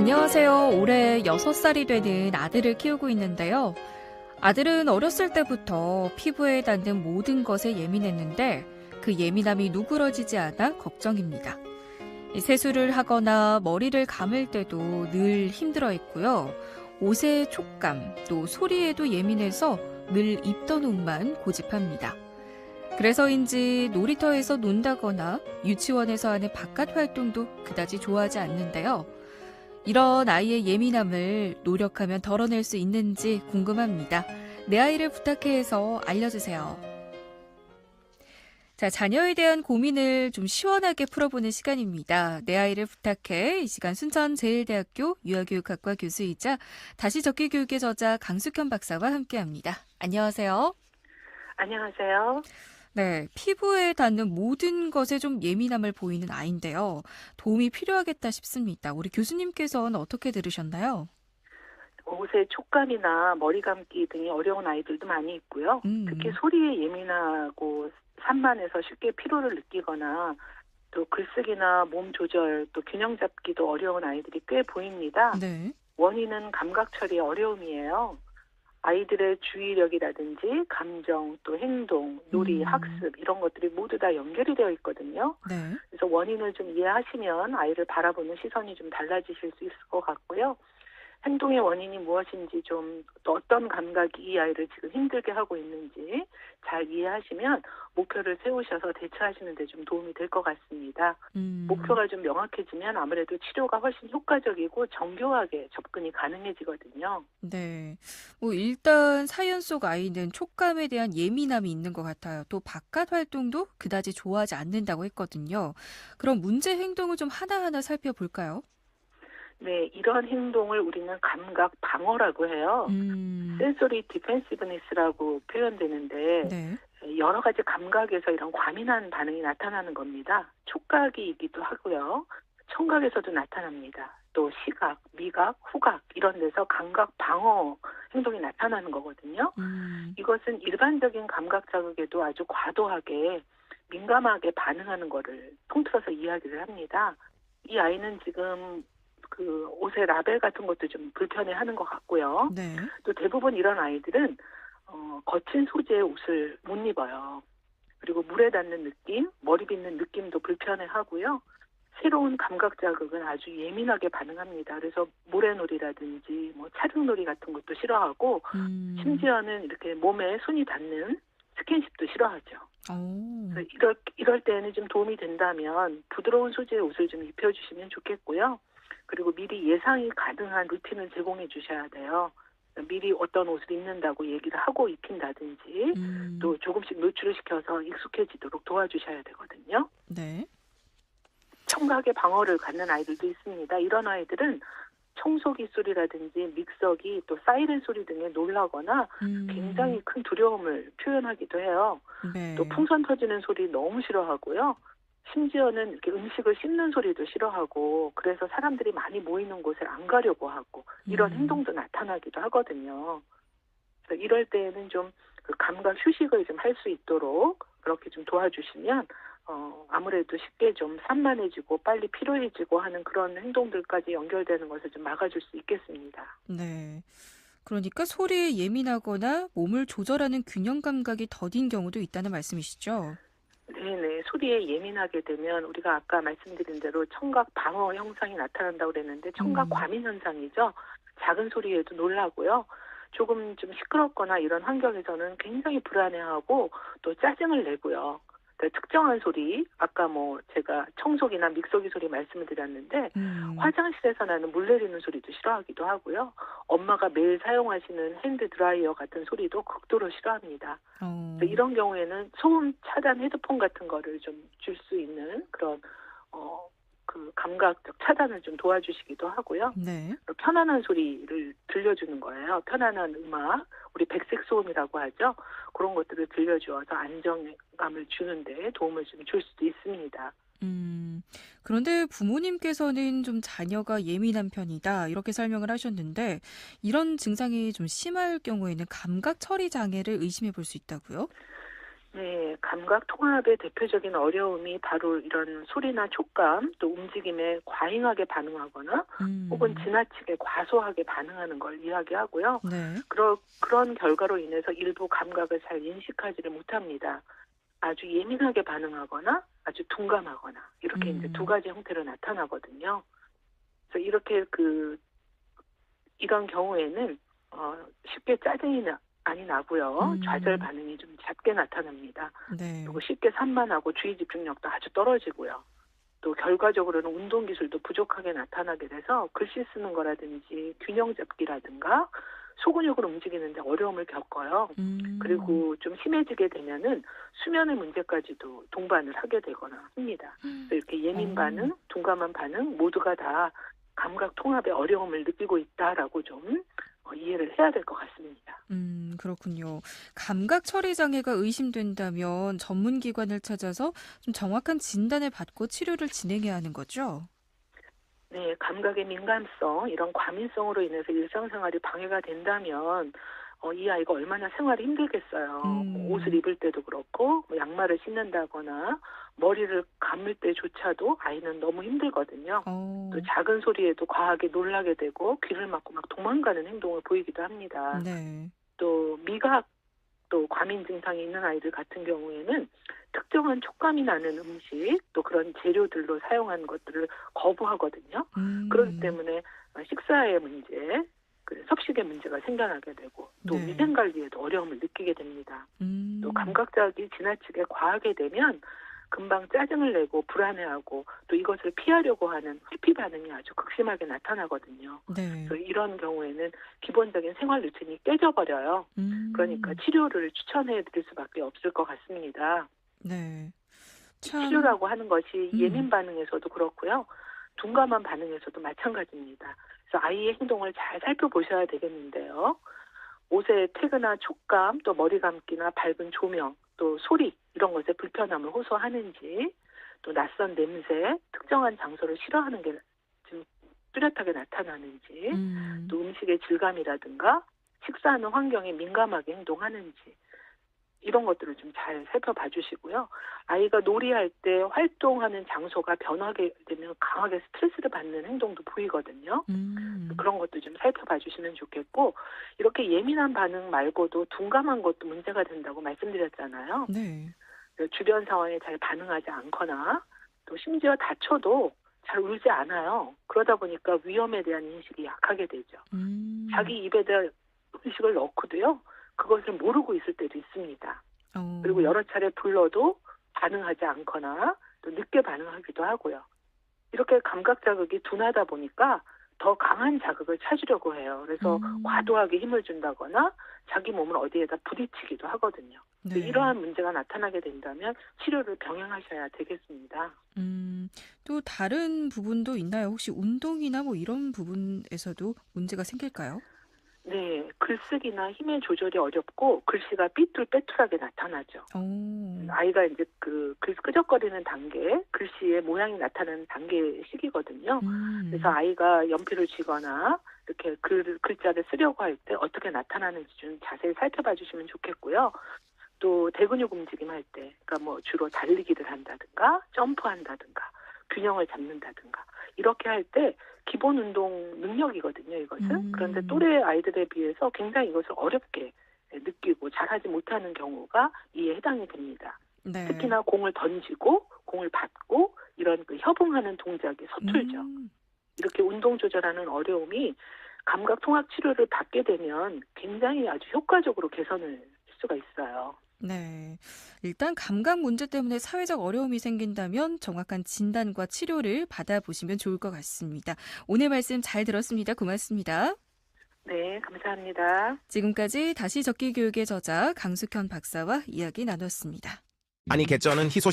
안녕하세요. 올해 6살이 되는 아들을 키우고 있는데요. 아들은 어렸을 때부터 피부에 닿는 모든 것에 예민했는데 그 예민함이 누그러지지 않아 걱정입니다. 세수를 하거나 머리를 감을 때도 늘 힘들어했고요. 옷의 촉감, 또 소리에도 예민해서 늘 입던 옷만 고집합니다. 그래서인지 놀이터에서 논다거나 유치원에서 하는 바깥 활동도 그다지 좋아하지 않는데요. 이런 아이의 예민함을 노력하면 덜어낼 수 있는지 궁금합니다. 내 아이를 부탁해서 알려주세요. 자, 자녀에 대한 고민을 좀 시원하게 풀어보는 시간입니다. 내 아이를 부탁해. 이 시간 순천제일대학교 유아교육학과 교수이자 다시 적기 교육의 저자 강숙현 박사와 함께합니다. 안녕하세요. 안녕하세요. 네, 피부에 닿는 모든 것에 좀 예민함을 보이는 아이인데요. 도움이 필요하겠다 싶습니다. 우리 교수님께서는 어떻게 들으셨나요? 옷의 촉감이나 머리 감기 등이 어려운 아이들도 많이 있고요. 특히 소리에 예민하고 산만해서 쉽게 피로를 느끼거나 또 글쓰기나 몸 조절, 또 균형 잡기도 어려운 아이들이 꽤 보입니다. 네. 원인은 감각 처리의 어려움이에요. 아이들의 주의력이라든지 감정, 또 행동, 놀이, 학습 이런 것들이 모두 다 연결이 되어 있거든요. 네. 그래서 원인을 좀 이해하시면 아이를 바라보는 시선이 좀 달라지실 수 있을 것 같고요. 행동의 원인이 무엇인지 좀 또 어떤 감각이 이 아이를 지금 힘들게 하고 있는지 잘 이해하시면 목표를 세우셔서 대처하시는 데 좀 도움이 될 것 같습니다. 목표가 좀 명확해지면 아무래도 치료가 훨씬 효과적이고 정교하게 접근이 가능해지거든요. 네. 일단 사연 속 아이는 촉감에 대한 예민함이 있는 것 같아요. 또 바깥 활동도 그다지 좋아하지 않는다고 했거든요. 그럼 문제 행동을 좀 하나하나 살펴볼까요? 네, 이런 행동을 우리는 감각 방어라고 해요. 센소리 디펜시브니스라고 표현되는데 네. 여러 가지 감각에서 이런 과민한 반응이 나타나는 겁니다. 촉각이기도 하고요. 청각에서도 나타납니다. 또 시각, 미각, 후각 이런 데서 감각 방어 행동이 나타나는 거거든요. 이것은 일반적인 감각 자극에도 아주 과도하게 민감하게 반응하는 거를 통틀어서 이야기를 합니다. 이 아이는 지금 그 옷의 라벨 같은 것도 좀 불편해하는 것 같고요. 네. 또 대부분 이런 아이들은 거친 소재의 옷을 못 입어요. 그리고 물에 닿는 느낌, 머리 빗는 느낌도 불편해하고요. 새로운 감각 자극은 아주 예민하게 반응합니다. 그래서 모래놀이라든지 뭐 촬영놀이 같은 것도 싫어하고 심지어는 이렇게 몸에 손이 닿는 스킨십도 싫어하죠. 이럴 때는 좀 도움이 된다면 부드러운 소재의 옷을 좀 입혀주시면 좋겠고요. 그리고 미리 예상이 가능한 루틴을 제공해 주셔야 돼요. 미리 어떤 옷을 입는다고 얘기를 하고 입힌다든지 또 조금씩 노출을 시켜서 익숙해지도록 도와주셔야 되거든요. 네. 청각의 방어를 갖는 아이들도 있습니다. 이런 아이들은 청소기 소리라든지 믹서기 또 사이렌 소리 등에 놀라거나 굉장히 큰 두려움을 표현하기도 해요. 네. 또 풍선 터지는 소리 너무 싫어하고요. 심지어는 이렇게 음식을 씹는 소리도 싫어하고 그래서 사람들이 많이 모이는 곳에 안 가려고 하고 이런 행동도 나타나기도 하거든요. 그래서 이럴 때에는 좀 그 감각 휴식을 좀 할 수 있도록 그렇게 좀 도와주시면 아무래도 쉽게 좀 산만해지고 빨리 피로해지고 하는 그런 행동들까지 연결되는 것을 좀 막아줄 수 있겠습니다. 네. 그러니까 소리에 예민하거나 몸을 조절하는 균형 감각이 더딘 경우도 있다는 말씀이시죠? 네네. 소리에 예민하게 되면 우리가 아까 말씀드린 대로 청각 방어 현상이 나타난다고 그랬는데 청각 과민 현상이죠. 작은 소리에도 놀라고요. 조금 좀 시끄럽거나 이런 환경에서는 굉장히 불안해하고 또 짜증을 내고요. 특정한 소리, 아까 뭐 제가 청소기나 믹서기 소리 말씀을 드렸는데 화장실에서 나는 물 내리는 소리도 싫어하기도 하고요. 엄마가 매일 사용하시는 핸드 드라이어 같은 소리도 극도로 싫어합니다. 이런 경우에는 소음 차단 헤드폰 같은 거를 좀 줄 수 있는 그런 그 감각적 차단을 좀 도와주시기도 하고요. 네. 편안한 소리를 들려주는 거예요. 편안한 음악, 우리 백색 소음이라고 하죠. 그런 것들을 들려주어서 안정감을 주는데 도움을 좀 줄 수도 있습니다. 그런데 부모님께서는 좀 자녀가 예민한 편이다 이렇게 설명을 하셨는데 이런 증상이 좀 심할 경우에는 감각 처리 장애를 의심해 볼 수 있다고요? 네, 감각 통합의 대표적인 어려움이 바로 이런 소리나 촉감, 또 움직임에 과잉하게 반응하거나 혹은 음. 지나치게 과소하게 반응하는 걸 이야기하고요. 네. 그런 결과로 인해서 일부 감각을 잘 인식하지를 못합니다. 아주 예민하게 반응하거나 아주 둔감하거나 이렇게 이제 두 음. 가지 형태로 나타나거든요. 그래서 이렇게 이런 경우에는 쉽게 짜증이 많이 나고요. 좌절 음. 반응이 좀 잦게 나타납니다. 그리고 네. 쉽게 산만하고 주의 집중력도 아주 떨어지고요. 또 결과적으로는 운동 기술도 부족하게 나타나게 돼서 글씨 쓰는 거라든지 균형 잡기라든가 소근육을 움직이는 데 어려움을 겪어요. 음. 그리고 좀 심해지게 되면은 수면의 문제까지도 동반을 하게 되거나 합니다. 그래서 이렇게 예민 어. 반응, 둔감한 반응 모두가 다 감각 통합의 어려움을 느끼고 있다라고 좀 이해를 해야 될 것 같습니다. 그렇군요. 감각 처리 장애가 의심된다면 전문 기관을 찾아서 좀 정확한 진단을 받고 치료를 진행해야 하는 거죠? 네, 감각의 민감성, 이런 과민성으로 인해서 일상생활이 방해가 된다면, 이 아이가 얼마나 생활이 힘들겠어요. 뭐 옷을 음. 입을 때도 그렇고, 뭐 양말을 신는다거나, 머리를 감을 때조차도 아이는 너무 힘들거든요. 또 어. 작은 소리에도 과하게 놀라게 되고, 귀를 막고 막 도망가는 행동을 보이기도 합니다. 네. 또 미각 또 과민 증상이 있는 아이들 같은 경우에는 특정한 촉감이 나는 음식 또 그런 재료들로 사용한 것들을 거부하거든요. 그렇기 음. 때문에 식사의 문제, 섭식의 문제가 생겨나게 되고 또 네. 위생 관리에도 어려움을 느끼게 됩니다. 또 음. 감각 자극이 지나치게 과하게 되면 금방 짜증을 내고 불안해하고 또 이것을 피하려고 하는 회피 반응이 아주 극심하게 나타나거든요. 네. 그래서 이런 경우에는 기본적인 생활 루틴이 깨져버려요. 그러니까 음. 치료를 추천해 드릴 수밖에 없을 것 같습니다. 네. 이 참. 치료라고 하는 것이 음. 예민 반응에서도 그렇고요. 둔감한 반응에서도 마찬가지입니다. 그래서 아이의 행동을 잘 살펴보셔야 되겠는데요. 옷의 태그나 촉감, 또 머리 감기나 밝은 조명, 또 소리 이런 것에 불편함을 호소하는지, 또 낯선 냄새, 특정한 장소를 싫어하는 게 좀 뚜렷하게 나타나는지, 음. 또 음식의 질감이라든가 식사하는 환경에 민감하게 행동하는지 이런 것들을 좀 잘 살펴봐 주시고요. 아이가 놀이할 때 활동하는 장소가 변하게 되면 강하게 스트레스를 받는 행동도 보이거든요. 음. 그런 것도 좀 살펴봐 주시면 좋겠고 이렇게 예민한 반응 말고도 둔감한 것도 문제가 된다고 말씀드렸잖아요. 네. 주변 상황에 잘 반응하지 않거나 또 심지어 다쳐도 잘 울지 않아요. 그러다 보니까 위험에 대한 인식이 약하게 되죠. 음. 자기 입에다 음식을 넣고도요. 그것을 모르고 있을 때도 있습니다. 그리고 어. 여러 차례 불러도 반응하지 않거나 또 늦게 반응하기도 하고요. 이렇게 감각 자극이 둔하다 보니까 더 강한 자극을 찾으려고 해요. 그래서 음. 과도하게 힘을 준다거나 자기 몸을 어디에다 부딪히기도 하거든요. 네. 이러한 문제가 나타나게 된다면 치료를 병행하셔야 되겠습니다. 음. 또 다른 부분도 있나요? 혹시 운동이나 뭐 이런 부분에서도 문제가 생길까요? 네, 글쓰기나 힘의 조절이 어렵고 글씨가 삐뚤빼뚤하게 나타나죠. 어. 아이가 이제 글 끄적거리는 단계, 글씨의 모양이 나타나는 단계 시기거든요. 그래서 음. 아이가 연필을 쥐거나 이렇게 글자를 쓰려고 할 때 어떻게 나타나는지 좀 자세히 살펴봐 주시면 좋겠고요. 또 대근육 움직임 할 때, 그러니까 뭐 주로 달리기를 한다든가, 점프한다든가, 균형을 잡는다든가, 이렇게 할 때 기본 운동 능력이거든요, 이것은. 그런데 음. 또래 아이들에 비해서 굉장히 이것을 어렵게 느끼고 잘하지 못하는 경우가 이에 해당이 됩니다. 네. 특히나 공을 던지고, 공을 받고, 이런 협응하는 동작이 서툴죠. 음. 이렇게 운동 조절하는 어려움이 감각 통합 치료를 받게 되면 굉장히 아주 효과적으로 개선을 할 수가 있어요. 네. 일단 감각 문제 때문에 사회적 어려움이 생긴다면 정확한 진단과 치료를 받아보시면 좋을 것 같습니다. 오늘 말씀 잘 들었습니다. 고맙습니다. 네, 감사합니다. 지금까지 다시 적기 교육의 저자 강숙현 박사와 이야기 나눴습니다. 아니 개쩌는 희소